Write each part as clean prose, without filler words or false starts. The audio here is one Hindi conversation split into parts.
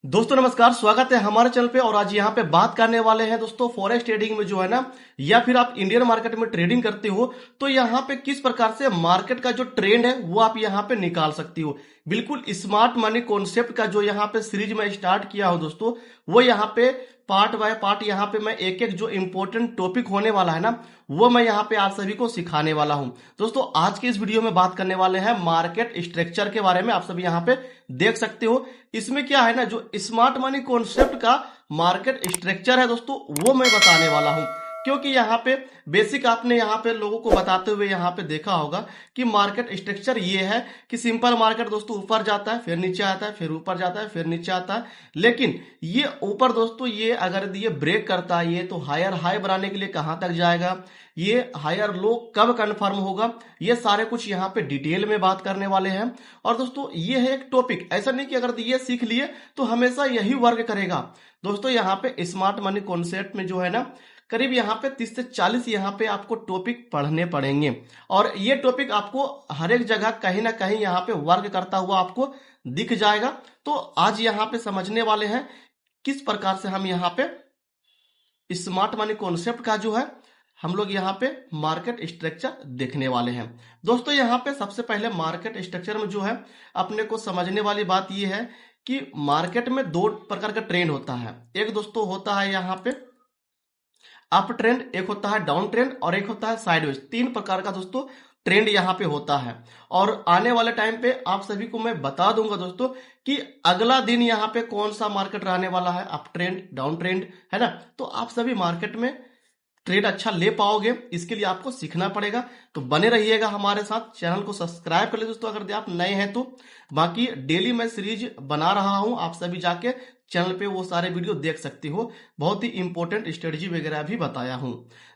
दोस्तों नमस्कार, स्वागत है हमारे चैनल पे। और आज यहाँ पे बात करने वाले हैं दोस्तों फॉरेक्स ट्रेडिंग में जो है ना, या फिर आप इंडियन मार्केट में ट्रेडिंग करते हो तो यहाँ पे किस प्रकार से मार्केट का जो ट्रेंड है वो आप यहाँ पे निकाल सकती हो। बिल्कुल स्मार्ट मनी कॉन्सेप्ट का जो यहाँ पे सीरीज में स्टार्ट किया हो दोस्तों, वो यहाँ पे पार्ट बाय पार्ट यहाँ पे मैं एक एक जो इंपॉर्टेंट टॉपिक होने वाला है ना, वो मैं यहाँ पे आप सभी को सिखाने वाला हूँ। दोस्तों आज के इस वीडियो में बात करने वाले हैं मार्केट स्ट्रक्चर के बारे में। आप सभी यहाँ पे देख सकते हो इसमें क्या है ना, जो स्मार्ट मनी कॉन्सेप्ट का मार्केट स्ट्रक्चर है दोस्तों, वो मैं बताने वाला हूं। क्योंकि यहाँ पे बेसिक आपने यहाँ पे लोगों को बताते हुए यहाँ पे देखा होगा कि मार्केट स्ट्रक्चर ये है कि सिंपल मार्केट दोस्तों ऊपर जाता है, फिर नीचे आता है, फिर ऊपर जाता है, फिर नीचे आता है। लेकिन ये ऊपर दोस्तों, ये अगर ये ब्रेक करता है ये, तो हायर हाई बनाने के लिए कहां तक जाएगा, ये हायर लो कब कंफर्म होगा, ये सारे कुछ यहाँ पे डिटेल में बात करने वाले हैं। और दोस्तों ये है एक टॉपिक, ऐसा नहीं कि अगर ये सीख लिए तो हमेशा यही वर्क करेगा। दोस्तों यहाँ पे स्मार्ट मनी कॉन्सेप्ट में जो है ना, करीब यहाँ पे 30 से 40 यहाँ पे आपको टॉपिक पढ़ने पड़ेंगे। और ये टॉपिक आपको हर एक जगह कहीं ना कहीं यहाँ पे वर्क करता हुआ आपको दिख जाएगा। तो आज यहाँ पे समझने वाले हैं किस प्रकार से हम यहाँ पे स्मार्ट मनी कॉन्सेप्ट का जो है हम लोग यहाँ पे मार्केट स्ट्रक्चर देखने वाले हैं। दोस्तों यहाँ पे सबसे पहले मार्केट स्ट्रक्चर में जो है अपने को समझने वाली बात यह है कि मार्केट में दो प्रकार का ट्रेंड होता है। एक दोस्तों होता है यहाँ पे अप ट्रेंड, एक होता है डाउन ट्रेंड, और एक होता है साइडवेज। तीन प्रकार का दोस्तों ट्रेंड यहाँ पे होता है। और आने वाले टाइम पे आप सभी को मैं बता दूंगा दोस्तों कि अगला दिन यहाँ पे कौन सा मार्केट रहने वाला है, अप ट्रेंड डाउन ट्रेंड, है ना। तो आप सभी मार्केट में ट्रेड अच्छा ले पाओगे, इसके लिए आपको सीखना पड़ेगा। तो बने रहिएगा हमारे साथ, चैनल को सब्सक्राइब कर ले दोस्तों अगर आप नए हैं तो। बाकी डेली मैं सीरीज बना रहा हूं, आप सभी जाके चैनल पे वो सारे वीडियो देख सकते हो। बहुत ही इंपॉर्टेंट स्ट्रेटजी वगैरह भी बताया हूं।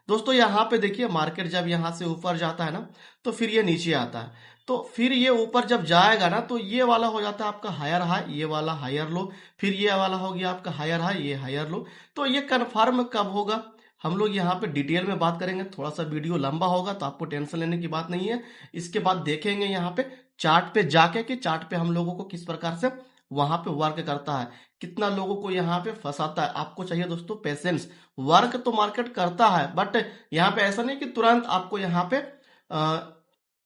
दोस्तों यहाँ पे देखिए, मार्केट जब यहाँ से ऊपर जाता है ना, तो फिर ये नीचे आता है। तो फिर ये ऊपर जब जाएगा ना, तो ये वाला हो जाता है आपका हायर हाई, ये वाला हायर लो, फिर ये वाला हो गया आपका हायर हाई, ये हायर लो। तो ये कन्फर्म कब होगा हम लोग यहाँ पे डिटेल में बात करेंगे। थोड़ा सा वीडियो लंबा होगा तो आपको टेंशन लेने की बात नहीं है। इसके बाद देखेंगे यहाँ पे चार्ट पे जाके कि चार्ट पे हम लोगों को किस प्रकार से वहां पे वर्क करता है, कितना लोगों को यहाँ पे फंसाता है। आपको चाहिए दोस्तों पेशेंस। वर्क तो मार्केट करता है, बट यहाँ पे ऐसा नहीं कि तुरंत आपको यहाँ पे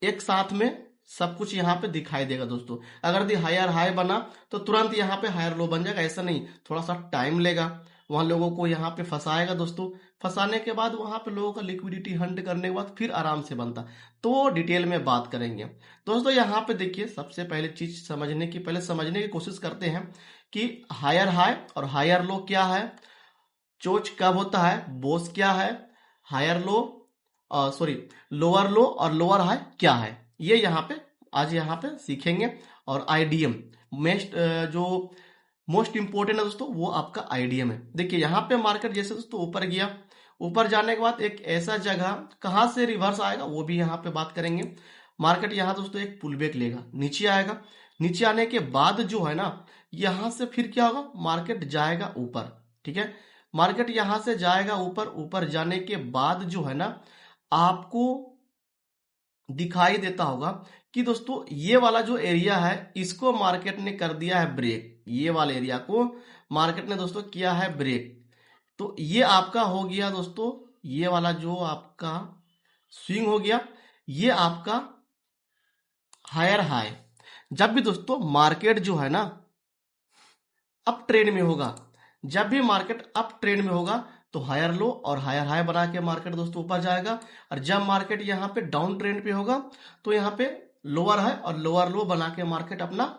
एक साथ में सब कुछ यहाँ पे दिखाई देगा दोस्तों। अगर दी हायर हाई बना तो तुरंत यहाँ पे हायर लो बन जाएगा, ऐसा नहीं। थोड़ा सा टाइम लेगा, वहां लोगों को यहाँ पे फंसाएगा दोस्तों। फंसाने के बाद वहां पे लोगों का लिक्विडिटी हंट करने के बाद फिर आराम से बनता। तो डिटेल में बात करेंगे दोस्तों। यहाँ पे देखिए, सबसे पहले चीज समझने की, पहले समझने की कोशिश करते हैं कि हायर हाई और हायर लो क्या है, चोच कब होता है, बोस क्या है, higher low sorry lower low और लोअर हाई क्या है, ये यहाँ पे आज यहाँ पे सीखेंगे। और आईडीएम मेस्ट जो मोस्ट इंपोर्टेंट है दोस्तों, वो आपका आईडीएम है। देखिए यहाँ पे मार्केट जैसे दोस्तों ऊपर गया, ऊपर जाने के बाद एक ऐसा जगह कहां से रिवर्स आएगा वो भी यहाँ पे बात करेंगे। मार्केट यहाँ दोस्तों एक पुल बैक लेगा, नीचे आएगा। नीचे आने के बाद जो है ना, यहां से फिर क्या होगा, मार्केट जाएगा ऊपर। ठीक है, मार्केट यहां से जाएगा ऊपर। ऊपर जाने के बाद जो है ना, आपको दिखाई देता होगा कि दोस्तों ये वाला जो एरिया है, इसको मार्केट ने कर दिया है ब्रेक। ये वाले एरिया को मार्केट ने दोस्तों किया है ब्रेक। तो ये आपका हो गया दोस्तों, ये वाला जो आपका स्विंग हो गया, ये आपका हायर हाई। जब भी दोस्तों मार्केट जो है ना अप ट्रेंड में होगा, जब भी मार्केट अप ट्रेंड में होगा तो हायर लो और हायर हाई बना के मार्केट दोस्तों ऊपर जाएगा। और जब मार्केट यहाँ पे डाउन ट्रेंड पे होगा तो यहाँ पे लोअर हाई और लोअर लो बना के मार्केट अपना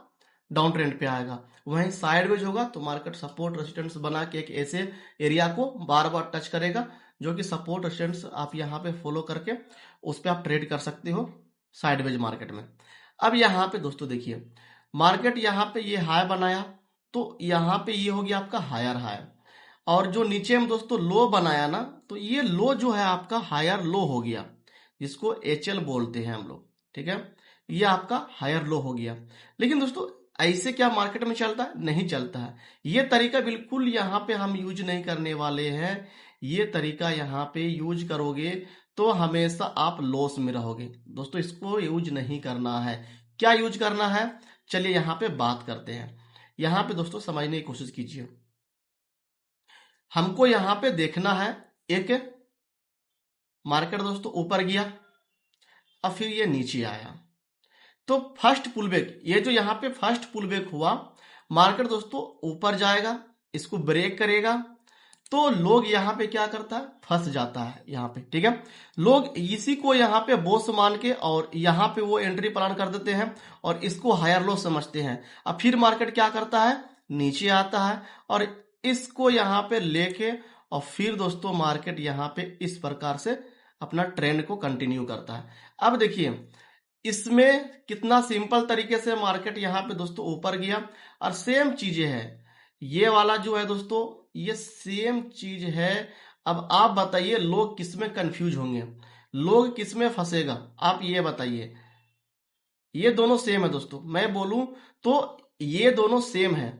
डाउन ट्रेंड पे आएगा। वहीं साइडवेज होगा तो मार्केट सपोर्ट रेजिस्टेंस बना के एक ऐसे एरिया को बार बार टच करेगा, जो कि सपोर्ट रेजिस्टेंस आप यहाँ पे फॉलो करके उस पर आप ट्रेड कर सकते हो साइडवेज मार्केट में। अब यहाँ पे दोस्तों देखिए, मार्केट यहाँ पे ये हाई बनाया, तो यहाँ पे ये हो गया आपका हायर हाई। और जो नीचे में दोस्तों लो बनाया ना, तो ये लो जो है आपका हायर लो हो गया, जिसको एचएल बोलते हैं हम लोग। ठीक है, ये आपका हायर लो हो गया। लेकिन दोस्तों ऐसे क्या मार्केट में चलता है? नहीं चलता है। ये तरीका बिल्कुल यहाँ पे हम यूज नहीं करने वाले हैं। ये तरीका यहाँ पे यूज करोगे तो हमेशा आप लॉस में रहोगे दोस्तों। इसको यूज नहीं करना है। क्या यूज करना है, चलिए यहाँ पे बात करते हैं। यहां पे दोस्तों समझने की कोशिश कीजिए। हमको यहां पे देखना है, एक मार्केट दोस्तों ऊपर गया, अब फिर ये नीचे आया, तो फर्स्ट पुलबैक, ये जो यहाँ पे फर्स्ट पुलबैक हुआ, मार्केट दोस्तों ऊपर जाएगा, इसको ब्रेक करेगा, तो लोग यहाँ पे क्या करता है, फंस जाता है यहाँ पे। ठीक है, लोग इसी को यहाँ पे बॉस मान के और यहाँ पे वो एंट्री प्लान कर देते हैं और इसको हायर लो समझते हैं। अब फिर मार्केट क्या करता है, नीचे आता है और इसको यहाँ पे लेके और फिर दोस्तों मार्केट यहाँ पे इस प्रकार से अपना ट्रेंड को कंटिन्यू करता है। अब देखिए इसमें कितना सिंपल तरीके से मार्केट यहाँ पे दोस्तों ऊपर गया, और सेम चीजें है, ये वाला जो है दोस्तों ये सेम चीज है। अब आप बताइए लोग किस में कंफ्यूज होंगे, लोग किस में फंसेगा, आप ये बताइए। ये दोनों सेम है दोस्तों, मैं बोलूं तो ये दोनों सेम है।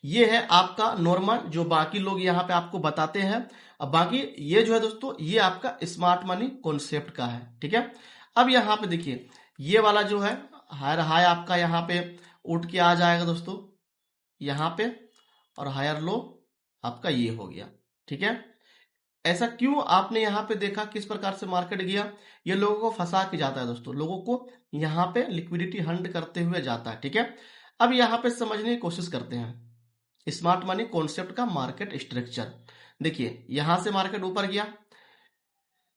ये है आपका नॉर्मल जो बाकी लोग यहाँ पे आपको बताते हैं, अब बाकी ये जो है दोस्तों ये आपका स्मार्ट मनी कॉन्सेप्ट का है। ठीक है, अब यहाँ पे देखिए ये वाला जो है हायर हाई आपका यहाँ पे उठ के आ जाएगा दोस्तों यहाँ पे, और हायर लो आपका ये हो गया। ठीक है, ऐसा क्यों आपने यहाँ पे देखा किस प्रकार से मार्केट गया, ये लोगों को फंसा के जाता है दोस्तों, लोगों को यहाँ पे लिक्विडिटी हंट करते हुए जाता है। ठीक है, अब यहाँ पे समझने की कोशिश करते हैं स्मार्ट मनी कॉन्सेप्ट का मार्केट स्ट्रक्चर। देखिए यहां से मार्केट ऊपर गया,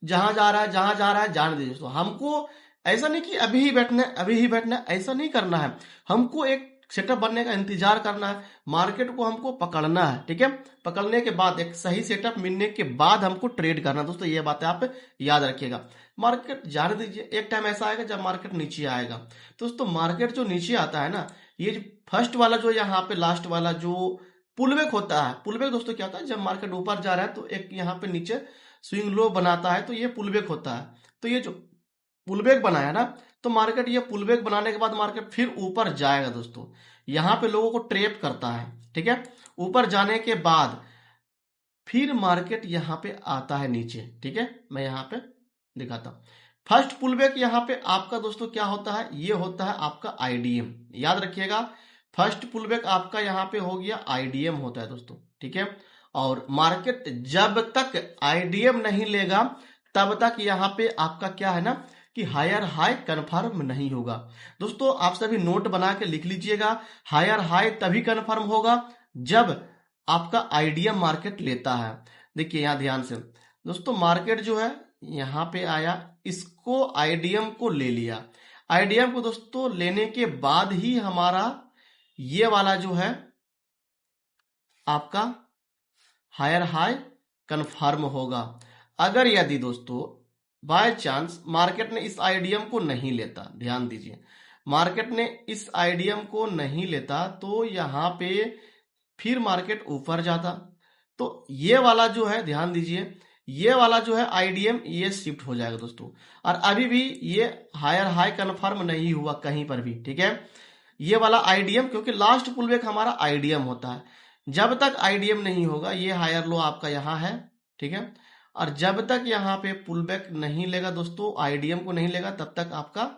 जहां जा रहा है जहां जा रहा है जाने दीजिए दोस्तों, हमको ऐसा नहीं कि अभी ही बैठना है अभी ही बैठना है, ऐसा नहीं करना है, हमको एक सेटअप बनने का इंतजार करना है, मार्केट को हमको पकड़ना है। ठीक है, पकड़ने के बाद एक सही सेटअप मिलने के बाद हमको ट्रेड करना है दोस्तों, ये बातें आप याद रखिएगा। मार्केट जाने दीजिए, एक टाइम ऐसा आएगा जब मार्केट नीचे आएगा। दोस्तों मार्केट जो नीचे आता है ना, ये जो फर्स्ट वाला जो यहाँ पे लास्ट वाला जो पुलबैक होता है, पुलबैक दोस्तों क्या होता है, जब मार्केट ऊपर जा रहा है तो एक यहाँ पे नीचे स्विंग लो बनाता है, तो ये पुलबैक होता है। तो ये जो पुलबैक बनाया ना, तो मार्केट ये पुलबैक बनाने के बाद मार्केट फिर ऊपर जाएगा दोस्तों, यहाँ पे लोगों को ट्रैप करता है। ठीक है, ऊपर जाने के बाद फिर मार्केट यहाँ पे आता है नीचे। ठीक है, मैं यहाँ पे दिखाता हूँ, फर्स्ट पुलबैक यहाँ पे आपका दोस्तों क्या होता है, ये होता है आपका आईडीएम, याद रखिएगा। फर्स्ट पुलबैक आपका यहाँ पे हो गया आईडीएम होता है दोस्तों। ठीक है, और मार्केट जब तक आईडीएम नहीं लेगा तब तक यहाँ पे आपका क्या है ना कि हायर हाई कंफर्म नहीं होगा। दोस्तों आप सभी नोट बना के लिख लीजिएगा, हायर हाई तभी कंफर्म होगा जब आपका आईडीएम मार्केट लेता है। देखिए यहां ध्यान से दोस्तों, मार्केट जो है यहाँ पे आया, इसको आईडीएम को ले लिया, आईडीएम को दोस्तों लेने के बाद ही हमारा ये वाला जो है आपका हायर हाई कंफर्म होगा। अगर यदि दोस्तों बाय चांस मार्केट ने इस आईडीएम को नहीं लेता, ध्यान दीजिए, मार्केट ने इस आईडीएम को नहीं लेता तो यहां पे फिर मार्केट ऊपर जाता, तो ये वाला जो है ध्यान दीजिए, ये वाला जो है आईडीएम ये शिफ्ट हो जाएगा दोस्तों, और अभी भी ये हायर हाई कंफर्म नहीं हुआ कहीं पर भी। ठीक है, ये वाला आईडीएम, क्योंकि लास्ट पुलबैक हमारा आईडीएम होता है, जब तक आईडीएम नहीं होगा, ये हायर लो आपका यहाँ है। ठीक है, और जब तक यहाँ पे पुलबैक नहीं लेगा दोस्तों, आईडीएम को नहीं लेगा, तब तक आपका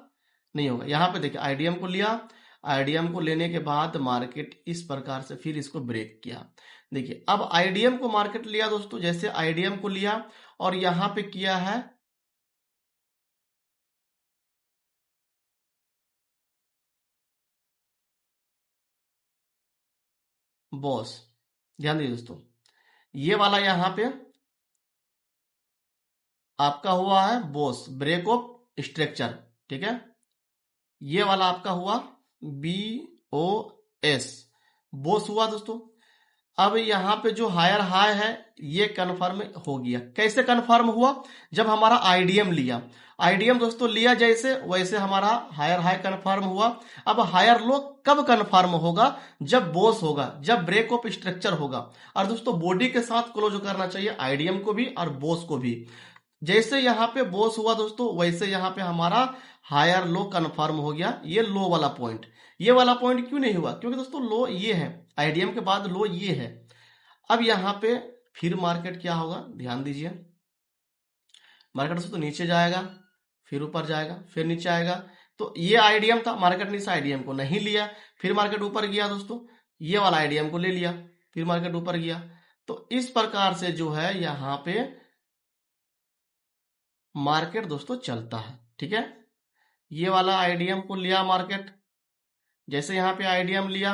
नहीं होगा। यहाँ पे देखिए आईडीएम को लिया, आईडीएम को लेने के बाद मार्केट इस प्रकार से फिर इसको ब्रेक किया। देखिए अब आईडीएम को मार्केट लिया दोस्तों, जैसे आईडीएम को लिया और यहाँ पे किया है बॉस, ध्यान दीजिए दोस्तों, ये वाला यहाँ पे आपका हुआ है बॉस, ब्रेक ऑफ स्ट्रक्चर। ठीक है, ये वाला आपका हुआ बी ओ एस, बॉस हुआ दोस्तों। अब यहाँ पे जो हायर हाई है ये कन्फर्म हो गया, कैसे कन्फर्म हुआ, जब हमारा आईडीएम लिया, आईडीएम दोस्तों लिया जैसे वैसे हमारा हायर हाई कन्फर्म हुआ। अब हायर लो कब कन्फर्म होगा, जब बॉस होगा, जब ब्रेक ऑफ स्ट्रक्चर होगा, और दोस्तों बॉडी के साथ क्लोज करना चाहिए आईडीएम को भी और बॉस को भी। जैसे यहाँ पे बॉस हुआ दोस्तों, वैसे यहाँ पे हमारा हायर लो कन्फर्म हो गया। ये लो वाला पॉइंट, ये वाला पॉइंट क्यों नहीं हुआ, क्योंकि दोस्तों लो ये है, आईडीएम के बाद लो ये है। अब यहाँ पे फिर मार्केट क्या होगा, ध्यान दीजिए, मार्केट दोस्तों नीचे जाएगा, फिर ऊपर जाएगा, फिर नीचे आएगा, तो ये आईडीएम था, मार्केट ने इस आईडीएम को नहीं लिया, फिर मार्केट ऊपर गया दोस्तों, ये वाला आईडीएम को ले लिया, फिर मार्केट ऊपर गया। तो इस प्रकार से जो है यहाँ पे मार्केट दोस्तों चलता है। ठीक है, ये वाला आईडीएम को लिया मार्केट, जैसे यहाँ पे आईडीएम लिया,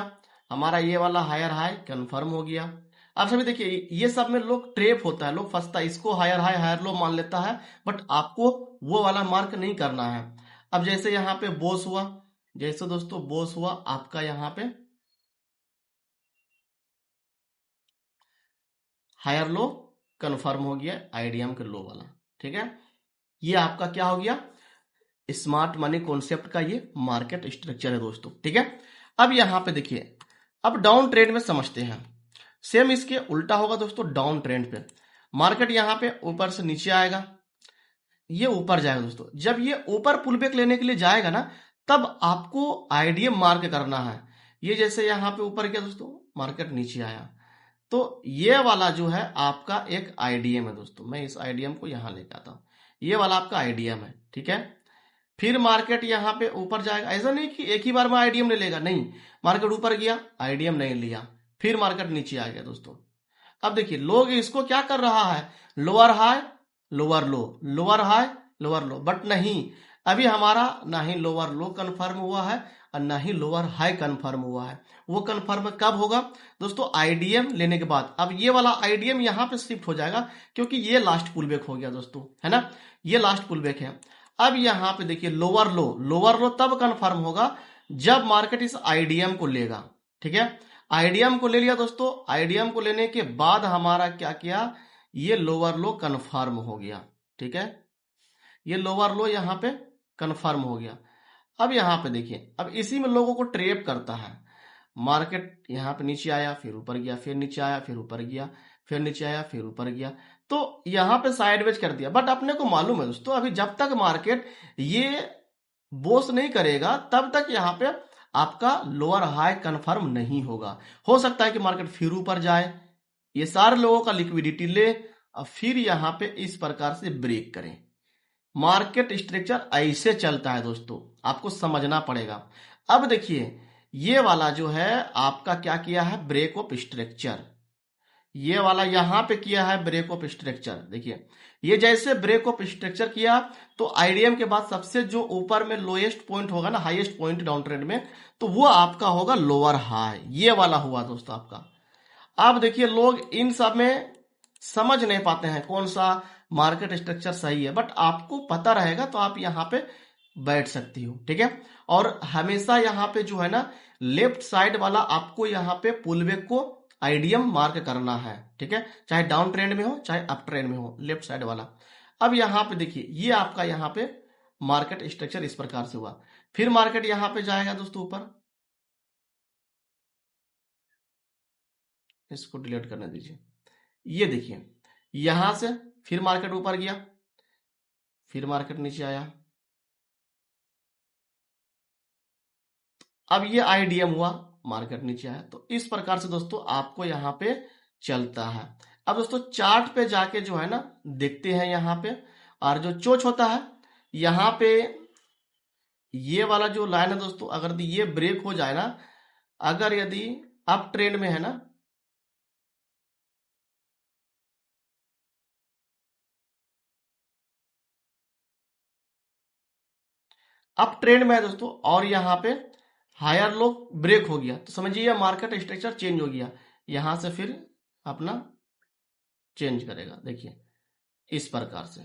हमारा ये वाला हायर हाई कंफर्म हो गया। अब सभी देखिए, ये सब में लोग ट्रेप होता है, लोग फंसता है, इसको हायर हाई हायर लो मान लेता है, बट आपको वो वाला मार्क नहीं करना है। अब जैसे यहाँ पे बोस हुआ, जैसे दोस्तों बोस हुआ आपका यहाँ पे हायर लो कंफर्म हो गया आईडीएम के लो वाला। ठीक है, ये आपका क्या हो गया, स्मार्ट मनी कॉन्सेप्ट का ये मार्केट स्ट्रक्चर है दोस्तों। ठीक है, अब यहां पे देखिए, अब डाउन ट्रेंड में समझते हैं। सेम इसके उल्टा होगा दोस्तों, डाउन ट्रेंड पे मार्केट यहां पे ऊपर से नीचे आएगा, ये ऊपर जाएगा दोस्तों। जब ये ऊपर पुल बैक लेने के लिए जाएगा ना, तब आपको आईडीएम मार्क करना है। ये जैसे यहां पे ऊपर गया दोस्तों, मार्केट नीचे आया, तो ये वाला जो है आपका एक आईडीएम है दोस्तों। मैं इस आईडीएम को यहां लेके आता हूं, ये वाला आपका आईडीएम है। ठीक है, फिर मार्केट यहाँ पे ऊपर जाएगा, ऐसा नहीं कि एक ही बार में आईडीएम ले लेगा, नहीं, मार्केट ऊपर गया आईडीएम नहीं लिया, फिर मार्केट नीचे आ गया दोस्तों। अब देखिए लोग इसको क्या कर रहा है, lower high lower low, lower high lower low, but नहीं, अभी हमारा ना ही लोअर लो कंफर्म हुआ है और ना ही लोअर हाई कंफर्म हुआ है। वो कंफर्म कब होगा दोस्तों, आईडीएम लेने के बाद। अब ये वाला आईडीएम यहाँ पे शिफ्ट हो जाएगा, क्योंकि ये लास्ट पुल बैक हो गया दोस्तों, है ना, ये लास्ट पुल बैक है। अब यहां पे देखिए लोअर लो तब कंफर्म होगा जब मार्केट इस आईडीएम को लेगा। ठीक है, आईडीएम को ले लिया दोस्तों, आईडीएम को लेने के बाद हमारा क्या किया, ये लोअर लो कंफर्म हो गया। ठीक है, ये लोअर लो यहां पे कंफर्म हो गया। अब यहां पे देखिए, अब इसी में लोगों को ट्रेप करता है। मार्केट यहाँ पे नीचे आया, फिर ऊपर गया, फिर नीचे आया, फिर ऊपर गया, फिर नीचे आया, फिर ऊपर गया, तो यहाँ पे साइडवेज कर दिया। बट अपने को मालूम है दोस्तों, अभी जब तक मार्केट ये बोस नहीं करेगा तब तक यहाँ पे आपका लोअर हाई कंफर्म नहीं होगा। हो सकता है कि मार्केट फिर ऊपर जाए, ये सारे लोगों का लिक्विडिटी ले और फिर यहाँ पे इस प्रकार से ब्रेक करें। मार्केट स्ट्रक्चर ऐसे चलता है दोस्तों, आपको समझना पड़ेगा। अब देखिए, ये वाला जो है आपका क्या किया है, ब्रेक ऑफ स्ट्रक्चर, ये वाला यहां पे किया है ब्रेक ऑफ स्ट्रक्चर। देखिए, ये जैसे ब्रेक ऑफ स्ट्रक्चर किया, तो आईडीएम के बाद सबसे जो ऊपर में लोएस्ट पॉइंट होगा ना, हाईएस्ट पॉइंट डाउन ट्रेंड में, तो वो आपका होगा लोअर हाई, ये वाला हुआ दोस्तों आपका। अब देखिए, लोग इन सब में समझ नहीं पाते हैं कौन सा मार्केट स्ट्रक्चर सही है, बट आपको पता रहेगा तो आप यहाँ पे बैठ सकती हो। ठीक है, और हमेशा यहाँ पे जो है ना, लेफ्ट साइड वाला आपको यहाँ पे पुलबैक को आईडीएम मार्क करना है। ठीक है, चाहे डाउन ट्रेंड में हो चाहे अप ट्रेंड में हो, लेफ्ट साइड वाला। अब यहाँ पे देखिए, ये आपका यहाँ पे मार्केट स्ट्रक्चर इस प्रकार से हुआ। फिर मार्केट यहाँ पे जाएगा दोस्तों ऊपर, इसको डिलीट करने दीजिए। ये देखिए, यहां से फिर मार्केट ऊपर गया, फिर मार्केट नीचे आया, अब ये आईडीएम हुआ, मार्केट नीचे आया। तो इस प्रकार से दोस्तों आपको यहाँ पे चलता है। अब दोस्तों चार्ट पे जाके जो है ना देखते हैं यहाँ पे, और जो चोच होता है यहाँ पे, ये वाला जो लाइन है दोस्तों, अगर ये ब्रेक हो जाए ना, अगर यदि अप ट्रेंड में है ना, अप ट्रेंड में है दोस्तों, और यहाँ पे हायर लो ब्रेक हो गया, तो समझिए ये मार्केट स्ट्रक्चर चेंज हो गया, यहां से फिर अपना चेंज करेगा। देखिए, इस प्रकार से,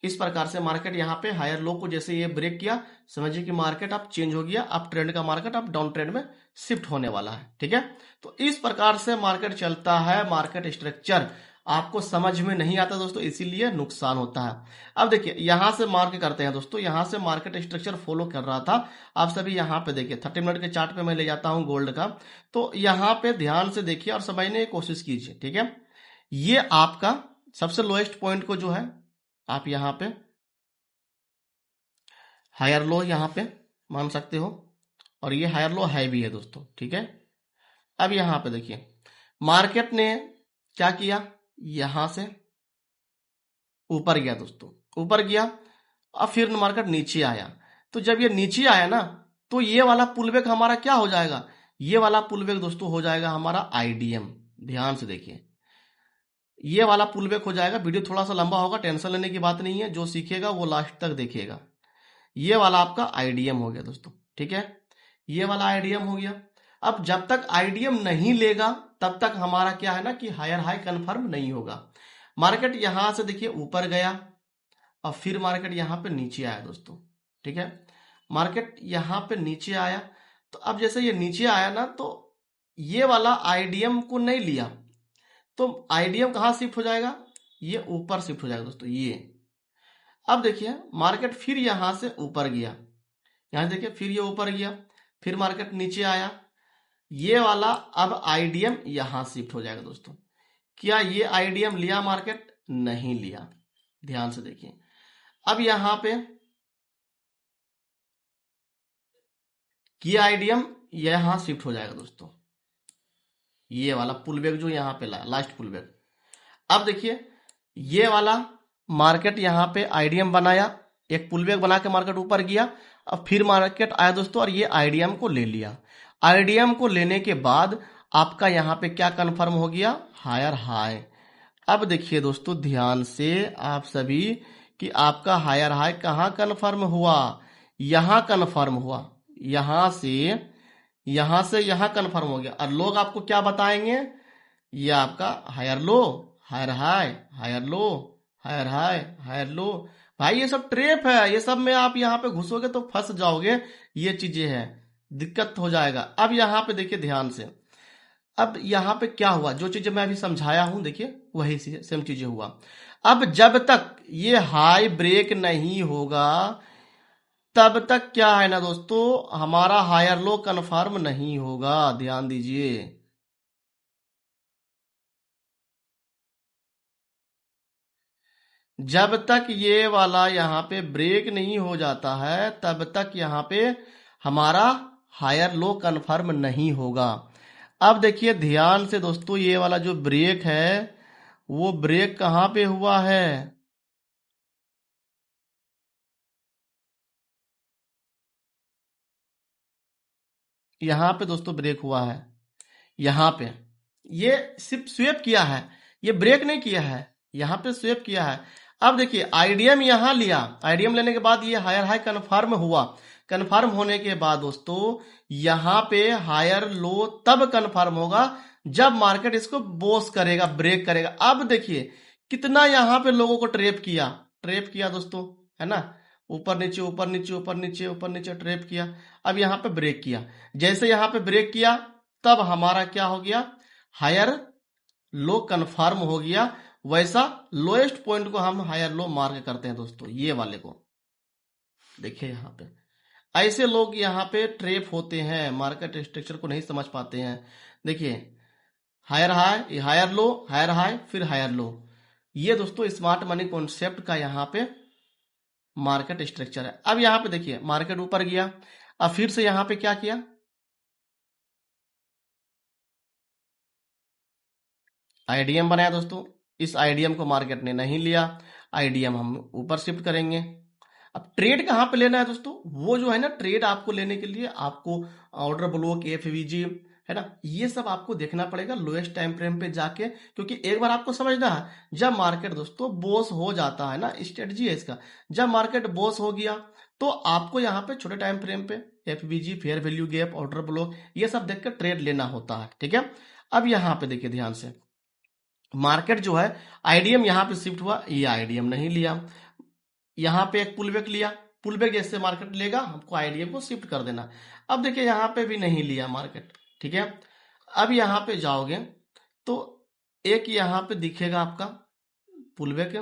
इस प्रकार से मार्केट यहाँ पे हायर लो को जैसे ये ब्रेक किया, समझिए कि मार्केट अब चेंज हो गया, अप ट्रेंड का मार्केट अब डाउन ट्रेंड में शिफ्ट होने वाला है। ठीक है, तो इस प्रकार से मार्केट चलता है। मार्केट स्ट्रक्चर आपको समझ में नहीं आता दोस्तों, इसीलिए नुकसान होता है। अब देखिए, यहां से मार्क करते हैं दोस्तों, यहां से मार्केट स्ट्रक्चर फॉलो कर रहा था। आप सभी यहाँ पे देखिए, 30 मिनट के चार्ट पे मैं ले जाता हूं गोल्ड का, तो यहाँ पे ध्यान से देखिए और समझने की कोशिश कीजिए। ठीक है, ये आपका सबसे लोएस्ट पॉइंट को जो है आप यहाँ पे हायर लो यहाँ पे मान सकते हो, और ये हायर लो है भी है दोस्तों। ठीक है, अब यहाँ पे देखिए, मार्केट ने क्या किया, यहां से ऊपर गया दोस्तों, ऊपर गया, अब फिर मार्केट नीचे आया। तो जब ये नीचे आया ना, तो ये वाला पुलबैक हमारा क्या हो जाएगा, ये वाला पुलबैक दोस्तों हो जाएगा हमारा आईडीएम। ध्यान से देखिए, ये वाला पुलबैक हो जाएगा। वीडियो थोड़ा सा लंबा होगा, टेंशन लेने की बात नहीं है, जो सीखेगा वो लास्ट तक देखिएगा। ये वाला आपका आईडीएम हो गया दोस्तों, ठीक है, ये वाला आईडीएम हो गया। अब जब तक आईडीएम नहीं लेगा तब तक हमारा क्या है ना कि हायर हाई कंफर्म नहीं होगा। मार्केट यहां से देखिए ऊपर गया और फिर मार्केट यहां पे नीचे आया दोस्तों, ठीक है, मार्केट यहां पे नीचे आया। तो अब जैसे ये नीचे आया ना, तो ये वाला आईडीएम को नहीं लिया, तो आईडीएम कहां शिफ्ट हो जाएगा, ये ऊपर शिफ्ट हो जाएगा दोस्तों, ये। अब देखिए मार्केट फिर यहां से ऊपर गया, यहां देखिए फिर ये ऊपर गया, फिर मार्केट नीचे आया, ये वाला अब आईडीएम यहां शिफ्ट हो जाएगा दोस्तों। क्या ये आईडीएम लिया मार्केट, नहीं लिया। ध्यान से देखिए, अब यहां पे ये आईडीएम यहां शिफ्ट हो जाएगा दोस्तों, ये वाला पुलबैक जो यहां पे लास्ट पुलबैक। अब देखिए ये वाला मार्केट यहां पे आईडीएम बनाया, एक पुलबैक बना के मार्केट ऊपर गया, अब फिर मार्केट आया दोस्तों और ये आईडीएम को ले लिया। आईडीएम को लेने के बाद आपका यहां पे क्या कंफर्म हो गया, हायर हाई। अब देखिए दोस्तों ध्यान से आप सभी कि आपका हायर हाई कहां कंफर्म हुआ, यहां कंफर्म हुआ, यहां से यहां कंफर्म हो गया। और लोग आपको क्या बताएंगे, ये आपका higher low, higher high, higher low, higher high, higher low. भाई ये सब ट्रेप है, ये सब में आप यहाँ पे घुसोगे तो फंस जाओगे, ये चीजें हैं, दिक्कत हो जाएगा। अब यहाँ पे देखिए ध्यान से, अब यहाँ पे क्या हुआ, जो चीजें मैं अभी समझाया हूं देखिए वही सेम चीजें हुआ। अब जब तक ये हाई ब्रेक नहीं होगा तब तक क्या है ना दोस्तों, हमारा हायर लो कन्फर्म नहीं होगा। ध्यान दीजिए, जब तक ये वाला यहाँ पे ब्रेक नहीं हो जाता है तब तक यहाँ पे हमारा हायर लो कन्फर्म नहीं होगा। अब देखिए ध्यान से दोस्तों, ये वाला जो ब्रेक है वो ब्रेक कहाँ पे हुआ है, यहाँ पे दोस्तों ब्रेक हुआ है, यहाँ पे ये सिर्फ स्वेप किया है, ये ब्रेक नहीं किया है, यहाँ पे स्वेप किया है। अब देखिए आईडीएम यहाँ लिया, आईडीएम लेने के बाद ये हायर हाई कन्फर्म हुआ, कन्फर्म होने के बाद दोस्तों यहाँ पे हायर लो तब कन्फर्म होगा जब मार्केट इसको बोस करेगा, ब्रेक करेगा। अब देखिए कितना यहाँ पे लोगों को ट्रेप किया दोस्तों, है ना, ऊपर नीचे ऊपर नीचे ऊपर नीचे ऊपर नीचे ट्रेप किया। अब यहाँ पे ब्रेक किया, जैसे यहाँ पे ब्रेक किया तब हमारा क्या हो गया, हायर लो कन्फर्म हो गया। वैसा लोएस्ट पॉइंट को हम हायर लो मार्क करते हैं दोस्तों, ये वाले को देखिए। यहाँ पे ऐसे लोग यहाँ पे ट्रेप होते हैं, मार्केट स्ट्रक्चर को नहीं समझ पाते हैं। देखिए higher high, higher low, higher high, फिर हायर लो, ये दोस्तों स्मार्ट मनी कॉन्सेप्ट का यहाँ पे मार्केट स्ट्रक्चर है। अब यहाँ पे देखिए मार्केट ऊपर गया, अब फिर से यहाँ पे क्या किया, आईडीएम बनाया दोस्तों। इस आईडीएम को मार्केट ने नहीं लिया, आईडीएम हम ऊपर शिफ्ट करेंगे। अब ट्रेड कहाँ पे लेना है दोस्तों, वो जो है ना ट्रेड आपको लेने के लिए आपको ऑर्डर ब्लॉक, एफवीजी, है ना, ये सब आपको देखना पड़ेगा लोएस्ट टाइम फ्रेम पे जाके। क्योंकि एक बार आपको समझना है, जब मार्केट दोस्तों बॉस हो जाता है ना, स्ट्रेटजी है इसका, जब मार्केट बॉस हो गया तो आपको यहाँ पे छोटे टाइम फ्रेम पे FVG, fair value gap, order block, ये सब देखकर ट्रेड लेना होता है, ठीक है। अब यहाँ पे देखिए ध्यान से, मार्केट जो है आईडीएम यहाँ पे शिफ्ट हुआ, ये आईडीएम नहीं लिया, यहाँ पे एक पुलबैक लिया, पुलबैक जैसे मार्केट लेगा हमको आईडीएम को शिफ्ट कर देना। अब देखिए यहाँ पे भी नहीं लिया मार्केट, ठीक है। अब यहाँ पे जाओगे तो एक यहाँ पे दिखेगा आपका पुलबैक,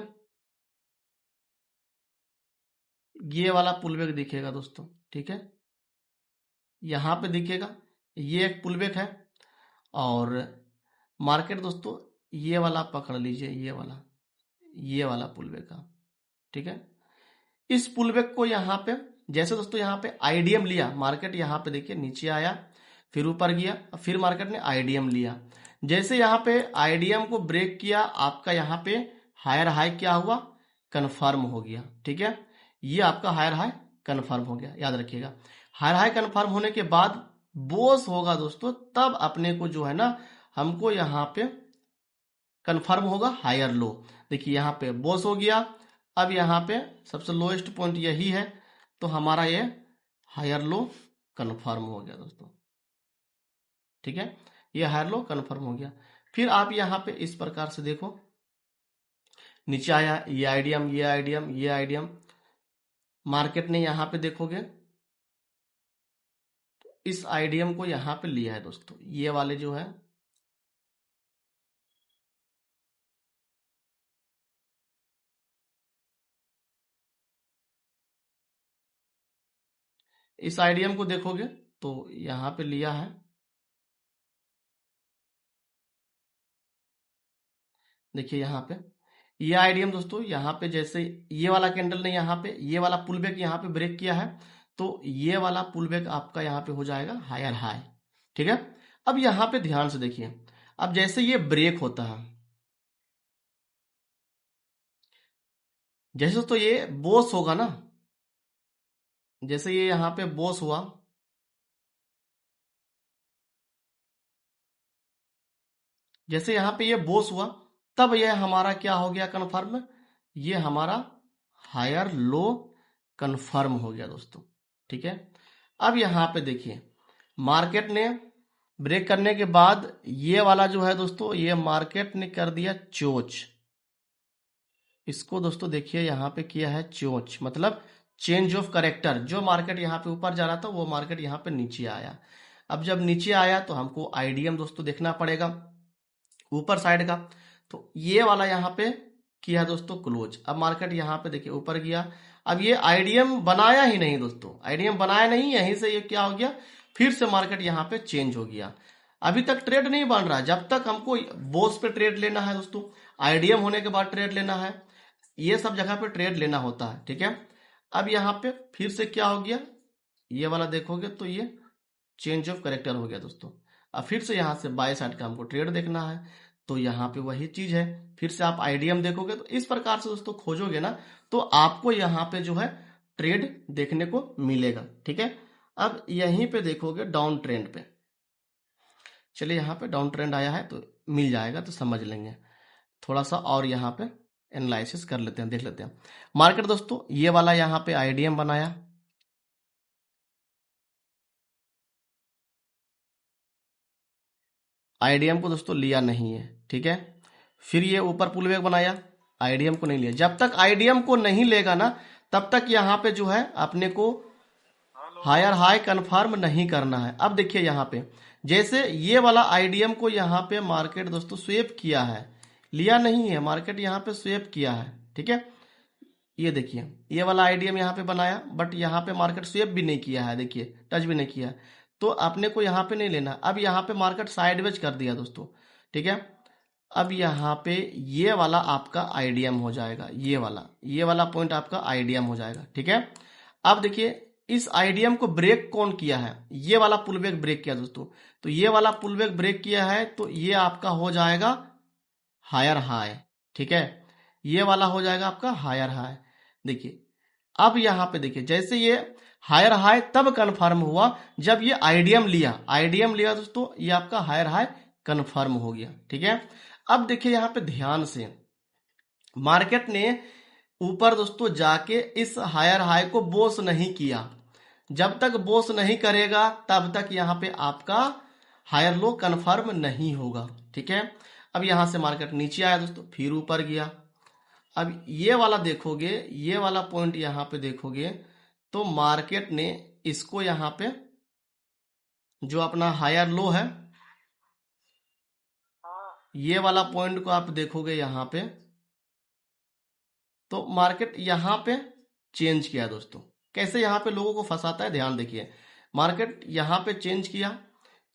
ये वाला पुलबैक दिखेगा दोस्तों, ठीक है, यहाँ पे दिखेगा, ये एक पुलबैक है। और मार्केट दोस्तों ये वाला पकड़ लीजिए, ये वाला पुलबैक का, ठीक है। इस पुलबैक को यहाँ पे जैसे दोस्तों यहाँ पे आईडीएम लिया, मार्केट यहाँ पे देखिए नीचे आया, फिर ऊपर गया, फिर मार्केट ने आईडीएम लिया। जैसे यहाँ पे आईडीएम को ब्रेक किया, आपका यहाँ पे हायर हाई क्या हुआ, कंफर्म हो गया, ठीक है। ये आपका हायर हाई कंफर्म हो गया, याद रखिएगा। हायर हाई कंफर्म होने के बाद बोस होगा दोस्तों, तब अपने को जो है ना, हमको यहाँ पे कंफर्म होगा हायर लो। देखिए यहाँ पे बोस हो गया, अब यहाँ पे सबसे लोएस्ट पॉइंट यही है, तो हमारा ये हायर लो कंफर्म हो गया दोस्तों। ठीक है, ये हायर लो कंफर्म हो गया। फिर आप यहाँ पे इस प्रकार से देखो, नीचे आया ये आइडियम, ये आइडियम, ये आइडियम, मार्केट ने यहाँ पे देखोगे इस आइडियम को यहाँ पे लिया है दोस्तों, ये वाले जो है इस आइडियम को देखोगे तो यहाँ पे लिया है। देखिए यहाँ पे ये आइडियम दोस्तों, यहाँ पे जैसे ये वाला कैंडल ने यहाँ पे ये वाला पुल बैक यहाँ पे ब्रेक किया है, तो ये वाला पुल बैक आपका यहाँ पे हो जाएगा हायर हाई। ठीक है, अब यहाँ पे ध्यान से देखिए, अब जैसे ये ब्रेक होता है, जैसे तो ये बोस होगा ना, जैसे ये यहाँ पे बोस हुआ, जैसे यहाँ पे ये बोस हुआ, तब ये हमारा क्या हो गया कन्फर्म, ये हमारा हायर लो कन्फर्म हो गया दोस्तों। ठीक है, अब यहाँ पे देखिए मार्केट ने ब्रेक करने के बाद ये वाला जो है दोस्तों, ये मार्केट ने कर दिया चोच, इसको दोस्तों देखिए यहाँ पे किया है चोच, मतलब चेंज ऑफ करेक्टर। जो मार्केट यहाँ पे ऊपर जा रहा था वो मार्केट यहाँ पे नीचे आया। अब जब नीचे आया तो हमको आईडीएम दोस्तों देखना पड़ेगा ऊपर साइड का, तो ये वाला यहाँ पे किया दोस्तों क्लोज। अब मार्केट यहाँ पे देखिए ऊपर गया, अब ये आईडीएम बनाया ही नहीं दोस्तों, आईडीएम बनाया नहीं, यहीं से ये क्या हो गया, फिर से मार्केट यहाँ पे चेंज हो गया। अभी तक ट्रेड नहीं बन रहा, जब तक हमको बोस पे ट्रेड लेना है दोस्तों, आईडीएम होने के बाद ट्रेड लेना है, ये सब जगह पे ट्रेड लेना होता है। ठीक है, अब यहाँ पे फिर से क्या हो गया, ये वाला देखोगे तो ये चेंज ऑफ करेक्टर हो गया दोस्तों। अब फिर से यहाँ से बाय साइड का हमको ट्रेड देखना है, तो यहाँ पे वही चीज है, फिर से आप आईडीएम देखोगे, तो इस प्रकार से दोस्तों खोजोगे ना, तो आपको यहाँ पे जो है ट्रेड देखने को मिलेगा। ठीक है, अब यहीं पे देखोगे डाउन ट्रेंड पे, चलिए यहाँ पे डाउन ट्रेंड आया है तो मिल जाएगा, तो समझ लेंगे थोड़ा सा, और यहाँ पे एनालिसिस कर लेते हैं, देख लेते हैं मार्केट दोस्तों। ये वाला यहाँ पे आईडीएम बनाया, आईडीएम को दोस्तों लिया नहीं है। ठीक है, फिर ये ऊपर पुल बैक बनाया, आईडीएम को नहीं लिया। जब तक आईडीएम को नहीं लेगा ना, तब तक यहाँ पे जो है अपने को हायर हाई कंफर्म नहीं करना है। अब देखिए यहाँ पे जैसे ये वाला आईडीएम को यहाँ पे मार्केट दोस्तों स्वेप किया है, लिया नहीं है, मार्केट यहाँ पे स्वेप किया है। ठीक है, ये देखिए ये वाला आईडीएम यहाँ पे बनाया, बट यहाँ पे मार्केट स्वेप भी नहीं किया है, देखिए टच भी नहीं किया, तो अपने को यहाँ पे नहीं लेना। अब यहाँ पे मार्केट साइडवेज कर दिया दोस्तों। ठीक है, अब यहाँ पे ये वाला आपका आईडीएम हो जाएगा, ये वाला पॉइंट आपका आईडीएम हो जाएगा। ठीक है, अब देखिए इस आईडीएम को ब्रेक कौन किया है, ये वाला पुल बैक ब्रेक किया दोस्तों, तो ये वाला पुल बैक ब्रेक किया है, तो ये आपका हो जाएगा हायर हाई। ठीक है, ये वाला हो जाएगा आपका हायर हाई। देखिए अब यहाँ पे देखिए जैसे ये हायर हाई तब कंफर्म हुआ जब ये आईडीएम लिया दोस्तों, ये आपका हायर हाई कंफर्म हो गया। ठीक है, अब देखिए यहाँ पे ध्यान से, मार्केट ने ऊपर दोस्तों जाके इस हायर हाई को बोस नहीं किया, जब तक बोस नहीं करेगा तब तक यहाँ पे आपका हायर लो कंफर्म नहीं होगा। ठीक है, अब यहां से मार्केट नीचे आया दोस्तों, फिर ऊपर गया। अब ये वाला देखोगे, ये वाला पॉइंट यहाँ पे देखोगे, तो मार्केट ने इसको यहाँ पे जो अपना हायर लो है, ये वाला पॉइंट को आप देखोगे यहाँ पे, तो मार्केट यहाँ पे चेंज किया दोस्तों। कैसे यहाँ पे लोगों को फंसाता है, ध्यान देखिए, मार्केट यहाँ पे चेंज किया,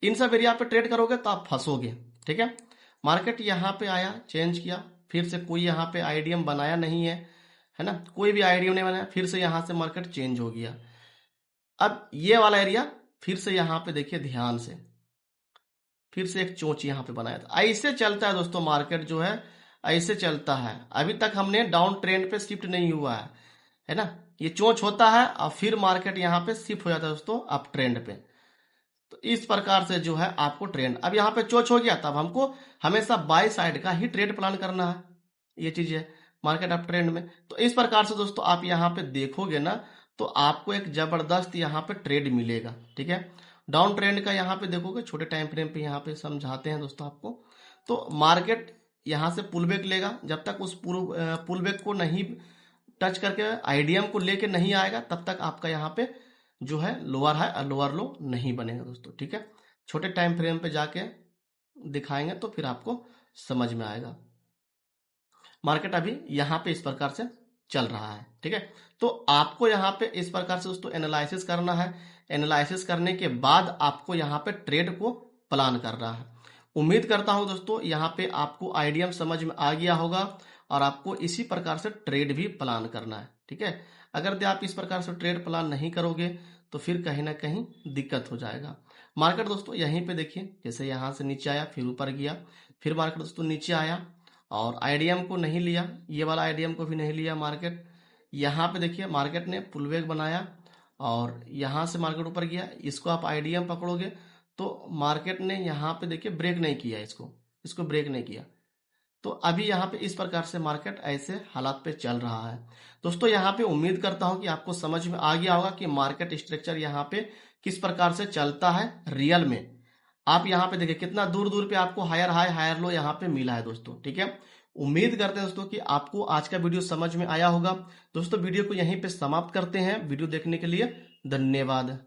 इन सब एरिया पे ट्रेड करोगे तो आप फंसोगे। ठीक है, मार्केट यहाँ पे आया, चेंज किया, फिर से कोई यहाँ पे आईडीएम बनाया नहीं है ना, कोई भी आईडीएम नहीं बनाया, फिर से यहाँ से मार्केट चेंज हो गया। अब ये वाला एरिया फिर से यहाँ पे देखिए ध्यान से, फिर से एक चोंच यहाँ पे बनाया था। ऐसे चलता है दोस्तों मार्केट जो है, ऐसे चलता है। अभी तक हमने डाउन ट्रेंड पे शिफ्ट नहीं हुआ है ना, ये चोंच होता है और फिर मार्केट यहाँ पे शिफ्ट हो जाता है दोस्तों अप ट्रेंड पे। तो इस प्रकार से जो है आपको ट्रेंड, अब यहाँ पे चोंच हो गया तब हमको हमेशा बाय साइड का ही ट्रेड प्लान करना है, ये चीज है मार्केट अप ट्रेंड में। तो इस प्रकार से दोस्तों आप यहाँ पे देखोगे ना तो आपको एक जबरदस्त यहाँ पे ट्रेड मिलेगा, ठीक है। डाउन ट्रेंड का यहाँ पे देखोगे, छोटे टाइम फ्रेम पे यहाँ पे समझाते हैं दोस्तों आपको। तो मार्केट यहाँ से पुल बैक लेगा, जब तक उस पुल बैक को नहीं टच करके आईडीएम को लेके नहीं आएगा तब तक आपका यहाँ पे जो है लोअर हाई और लोअर लो नहीं बनेगा दोस्तों, ठीक है। छोटे टाइम फ्रेम पे जाके दिखाएंगे तो फिर आपको समझ में आएगा। मार्केट अभी यहाँ पे इस प्रकार से चल रहा है, ठीक है। तो आपको यहाँ पे इस प्रकार से दोस्तों एनालिसिस करना है। एनालिसिस करने के बाद आपको यहाँ पे ट्रेड को प्लान करना है। उम्मीद करता हूं दोस्तों यहाँ पे आपको आइडिया समझ में आ गया होगा और आपको इसी प्रकार से ट्रेड भी प्लान करना है, ठीक है। अगर आप इस प्रकार से ट्रेड प्लान नहीं करोगे तो फिर कहीं ना कहीं दिक्कत हो जाएगा। मार्केट दोस्तों यहीं पे देखिए, जैसे यहाँ से नीचे आया फिर ऊपर गया, फिर मार्केट दोस्तों नीचे आया और आईडीएम को नहीं लिया, ये वाला आईडीएम को भी नहीं लिया मार्केट। यहाँ पे देखिए मार्केट ने पुल बैक बनाया और यहाँ से मार्केट ऊपर गया। इसको आप आईडीएम पकड़ोगे तो मार्केट ने यहाँ पे देखिए ब्रेक नहीं किया, इसको ब्रेक नहीं किया। तो अभी यहाँ पे इस प्रकार से मार्केट ऐसे हालात पे चल रहा है दोस्तों। यहाँ पे उम्मीद करता हूँ कि आपको समझ में आ गया होगा कि मार्केट स्ट्रक्चर यहाँ पे किस प्रकार से चलता है रियल में। आप यहाँ पे देखिए कितना दूर दूर पे आपको हायर हाई हायर लो यहाँ पे मिला है दोस्तों, ठीक है। उम्मीद करते हैं दोस्तों कि आपको आज का वीडियो समझ में आया होगा। दोस्तों वीडियो को यहीं पे समाप्त करते हैं। वीडियो देखने के लिए धन्यवाद।